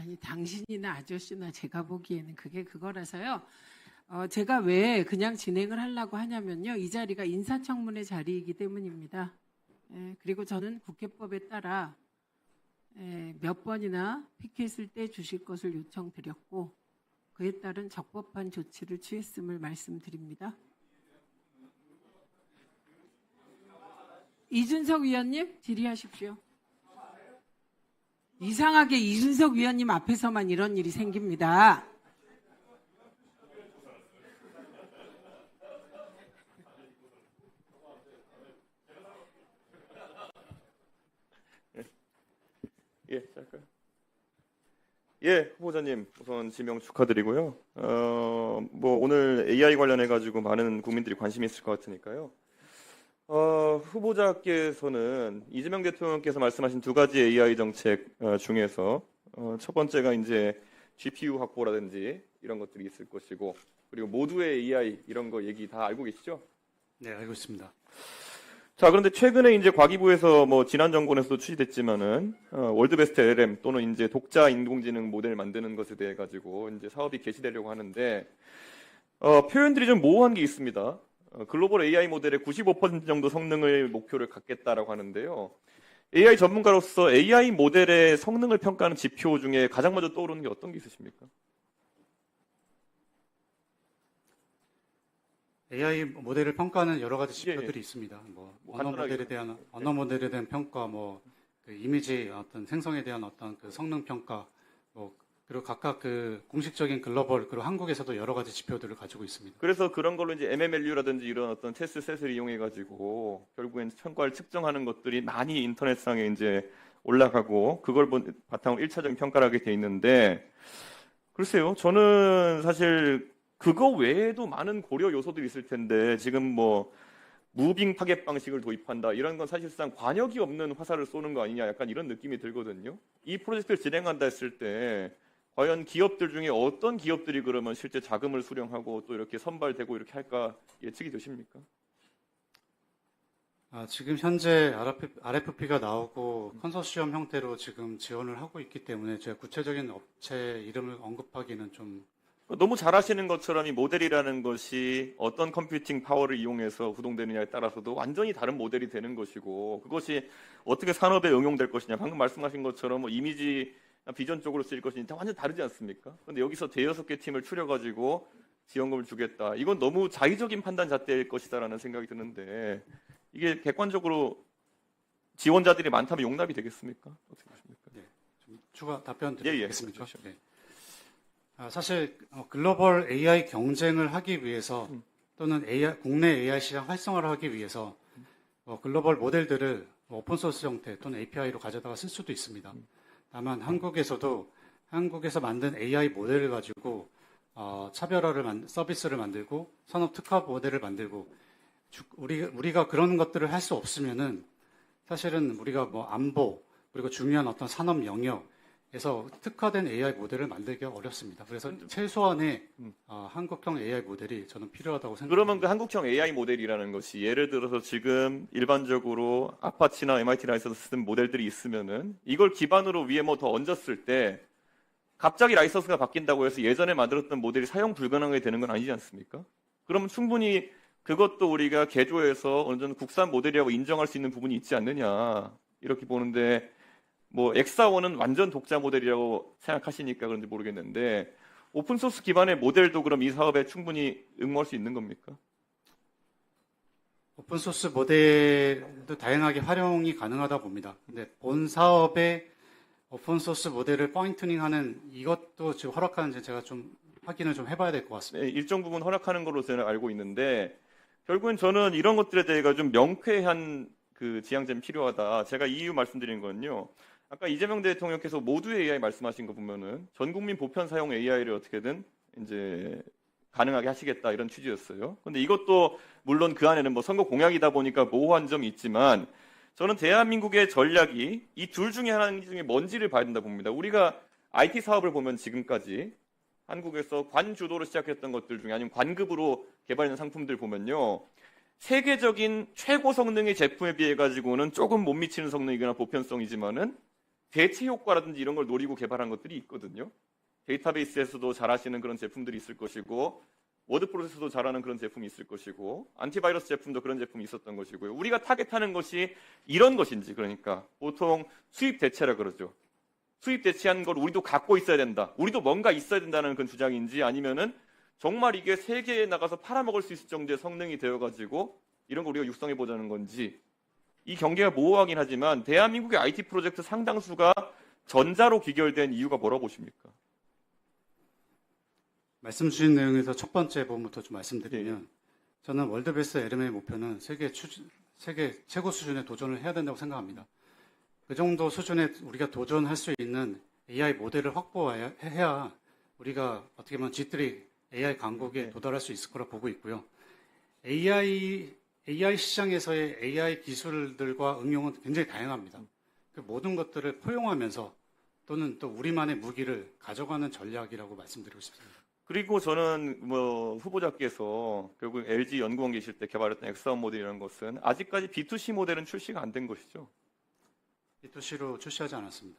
아니, 당신이나 아저씨나 제가 보기에는 그게 그거라서요. 제가 왜 그냥 진행을 하려고 하냐면요. 이 자리가 인사청문회 자리이기 때문입니다. 그리고 저는 국회법에 따라 몇 번이나 피켓을 떼 주실 것을 요청드렸고 그에 따른 적법한 조치를 취했음을 말씀드립니다. 이준석 위원님 질의하십시오. 이상하게 이준석 위원님 앞에서만 이런 일이 생깁니다. 예, 시작할까요? 예, 후보자님 우선 지명 축하드리고요. 뭐 오늘 AI 관련해가지고 많은 국민들이 관심이 있을 것 같으니까요. 후보자께서는 이재명 대통령께서 말씀하신 두 가지 AI 정책 중에서 첫 번째가 이제 GPU 확보라든지 이런 것들이 있을 것이고 그리고 모두의 AI 이런 거 얘기 다 알고 계시죠? 네, 알고 있습니다. 자, 그런데 최근에 이제 과기부에서 뭐 지난 정권에서도 출시됐지만은 월드베스트 LLM 또는 이제 독자 인공지능 모델 만드는 것에 대해 가지고 이제 사업이 개시되려고 하는데 표현들이 좀 모호한 게 있습니다. 글로벌 AI 모델의 95% 정도 성능을 목표를 갖겠다라고 하는데요. AI 전문가로서 AI 모델의 성능을 평가하는 지표 중에 가장 먼저 떠오르는 게 어떤 게 있으십니까? AI 모델을 평가하는 여러 가지 예, 지표들이 있습니다. 뭐 간단하게 언어 모델에 대한 평가, 그 이미지 어떤 생성에 대한 어떤 그 성능 평가, 그리고 각각 그 공식적인 글로벌 그리고 한국에서도 여러 가지 지표들을 가지고 있습니다. 그래서 그런 걸로 이제 MMLU라든지 이런 어떤 테스트셋을 이용해 가지고 결국엔 평가를 측정하는 것들이 많이 인터넷상에 이제 올라가고 그걸 바탕으로 1차적인 평가를 하게 돼 있는데 글쎄요. 저는 사실 그거 외에도 많은 고려 요소들이 있을 텐데 지금 뭐 무빙 타겟 방식을 도입한다 이런 건 사실상 관역이 없는 화살을 쏘는 거 아니냐 약간 이런 느낌이 들거든요. 이 프로젝트를 진행한다 했을 때 과연 기업들 중에 어떤 기업들이 그러면 실제 자금을 수령하고 또 이렇게 선발되고 이렇게 할까 예측이 되십니까? 지금 현재 RFP가 나오고 컨소시엄 형태로 지금 지원을 하고 있기 때문에 제가 구체적인 업체 이름을 언급하기는 좀 너무 잘 아시는 것처럼 이 모델이라는 것이 어떤 컴퓨팅 파워를 이용해서 구동되느냐에 따라서도 완전히 다른 모델이 되는 것이고 그것이 어떻게 산업에 응용될 것이냐 방금 말씀하신 것처럼 뭐 이미지 비전 쪽으로 쓰일 것이냐 다 완전 다르지 않습니까? 그런데 여기서 대여섯 개 팀을 추려가지고 지원금을 주겠다. 이건 너무 자의적인 판단 잣대일 것이다라는 생각이 드는데 이게 객관적으로 지원자들이 많다면 용납이 되겠습니까? 어떻게 보십니까? 네, 좀 추가 답변 예, 드리겠습니까? 네. 사실 글로벌 AI 경쟁을 하기 위해서 또는 국내 AI 시장 활성화를 하기 위해서 글로벌 모델들을 오픈소스 형태 또는 API로 가져다가 쓸 수도 있습니다. 다만 한국에서 만든 AI 모델을 가지고 서비스를 만들고 산업 특화 모델을 만들고 우리가 그런 것들을 할 수 없으면은 사실은 우리가 뭐 안보 그리고 중요한 어떤 산업 영역에서 특화된 AI 모델을 만들기가 어렵습니다. 그래서 최소한의 한국형 AI 모델이 저는 필요하다고 생각합니다. 그러면 그 한국형 AI 모델이라는 것이 예를 들어서 지금 일반적으로 아파치나 MIT 라이선스 쓴 모델들이 있으면은 이걸 기반으로 위에 뭐 더 얹었을 때 갑자기 라이선스가 바뀐다고 해서 예전에 만들었던 모델이 사용 불가능하게 되는 건 아니지 않습니까? 그러면 충분히 그것도 우리가 개조해서 어느 정도 국산 모델이라고 인정할 수 있는 부분이 있지 않느냐 이렇게 보는데 뭐 엑사원은 완전 독자 모델이라고 생각하시니까 그런지 모르겠는데 오픈소스 기반의 모델도 그럼 이 사업에 충분히 응모할 수 있는 겁니까? 오픈소스 모델도 다양하게 활용이 가능하다 봅니다. 근데 본 사업에 오픈소스 모델을 파인튜닝하는 이것도 지금 허락하는지 제가 좀 확인을 좀 해봐야 될 것 같습니다. 네, 일정 부분 허락하는 걸로 저는 알고 있는데 결국엔 저는 이런 것들에 대해 좀 명쾌한 그 지향점이 필요하다. 제가 이 이유 말씀드린 건요. 아까 이재명 대통령께서 모두의 AI 말씀하신 거 보면은 전 국민 보편 사용 AI를 어떻게든 이제 가능하게 하시겠다 이런 취지였어요. 근데 이것도 물론 그 안에는 뭐 선거 공약이다 보니까 모호한 점이 있지만 저는 대한민국의 전략이 이 둘 중에 하나 중에 뭔지를 봐야 된다 봅니다. 우리가 IT 사업을 보면 지금까지 한국에서 관주도로 시작했던 것들 중에 아니면 관급으로 개발된 상품들 보면요. 세계적인 최고 성능의 제품에 비해 가지고는 조금 못 미치는 성능이거나 보편성이지만은 대체 효과라든지 이런 걸 노리고 개발한 것들이 있거든요. 데이터베이스에서도 잘하시는 그런 제품들이 있을 것이고, 워드 프로세서도 잘하는 그런 제품이 있을 것이고, 안티바이러스 제품도 그런 제품이 있었던 것이고요. 우리가 타겟하는 것이 이런 것인지, 그러니까 보통 수입 대체라 그러죠. 수입 대체한 걸 우리도 갖고 있어야 된다. 우리도 뭔가 있어야 된다는 그런 주장인지, 아니면은 정말 이게 세계에 나가서 팔아먹을 수 있을 정도의 성능이 되어가지고 이런 거 우리가 육성해 보자는 건지, 이 경계가 모호하긴 하지만 대한민국의 IT 프로젝트 상당수가 전자로 귀결된 이유가 뭐라고 보십니까? 말씀 주신 내용에서 첫 번째 부분부터 좀 말씀드리면, 저는 월드베스트 LM의 목표는 세계 최고 수준의 도전을 해야 된다고 생각합니다. 그 정도 수준에 우리가 도전할 수 있는 AI 모델을 확보해야 우리가 어떻게 보면 G3 AI 강국에 도달할 수 있을 거라 보고 있고요. AI 시장에서의 AI 기술들과 응용은 굉장히 다양합니다. 그 모든 것들을 포용하면서 또는 또 우리만의 무기를 가져가는 전략이라고 말씀드리고 싶습니다. 그리고 저는 후보자께서 결국 LG 연구원 계실 때 개발했던 엑사원 모델이라는 것은 아직까지 B2C 모델은 출시가 안 된 것이죠. B2C로 출시하지 않았습니다.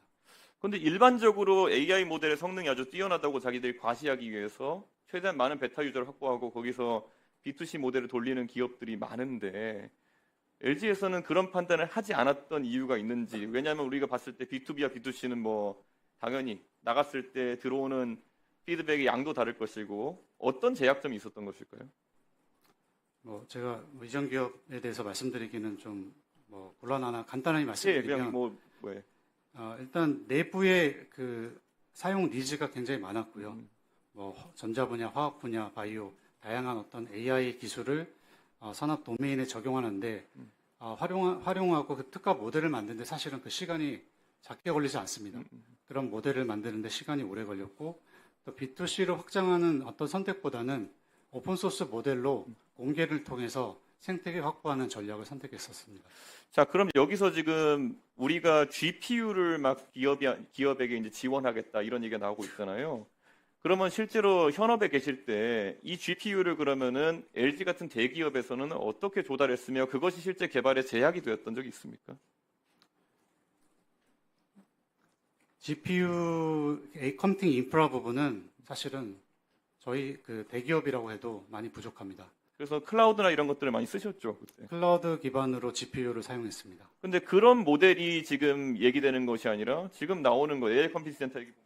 그런데 일반적으로 AI 모델의 성능이 아주 뛰어나다고 자기들이 과시하기 위해서 최대한 많은 베타 유저를 확보하고 거기서 B2C 모델을 돌리는 기업들이 많은데, LG에서는 그런 판단을 하지 않았던 이유가 있는지. 왜냐하면 우리가 봤을 때 B2B와 B2C는 뭐 당연히 나갔을 때 들어오는 피드백의 양도 다를 것이고, 어떤 제약점이 있었던 것일까요? 제가 이전 기업에 대해서 말씀드리기는 좀 곤란하나 간단하게 예, 말씀드리면, 그냥 일단 내부의 그 사용 니즈가 굉장히 많았고요. 전자 분야, 화학 분야, 바이오 다양한 어떤 AI 기술을 산업 도메인에 적용하는데 활용하고 그 특화 모델을 만드는데 사실은 그 시간이 작게 걸리지 않습니다. 그런 모델을 만드는데 시간이 오래 걸렸고, 또 B2C로 확장하는 어떤 선택보다는 오픈소스 모델로 공개를 통해서 생태계 확보하는 전략을 선택했었습니다. 자, 그럼 여기서 지금 우리가 GPU를 막 기업에게 이제 지원하겠다 이런 얘기가 나오고 있잖아요. 그러면 실제로 현업에 계실 때 이 GPU를 그러면은 LG 같은 대기업에서는 어떻게 조달했으며 그것이 실제 개발에 제약이 되었던 적이 있습니까? GPU 컴퓨팅 인프라 부분은 사실은 저희 그 대기업이라고 해도 많이 부족합니다. 그래서 클라우드나 이런 것들을 많이 쓰셨죠, 그때. 클라우드 기반으로 GPU를 사용했습니다. 근데 그런 모델이 지금 얘기되는 것이 아니라 지금 나오는 거 AI 컴퓨팅 센터 얘기 보면은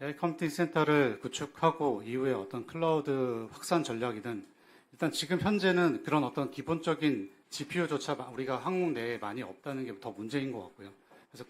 AI 컴퓨팅 센터를 구축하고 이후에 어떤 클라우드 확산 전략이든, 일단 지금 현재는 그런 어떤 기본적인 GPU조차 우리가 한국 내에 많이 없다는 게 더 문제인 것 같고요. 그래서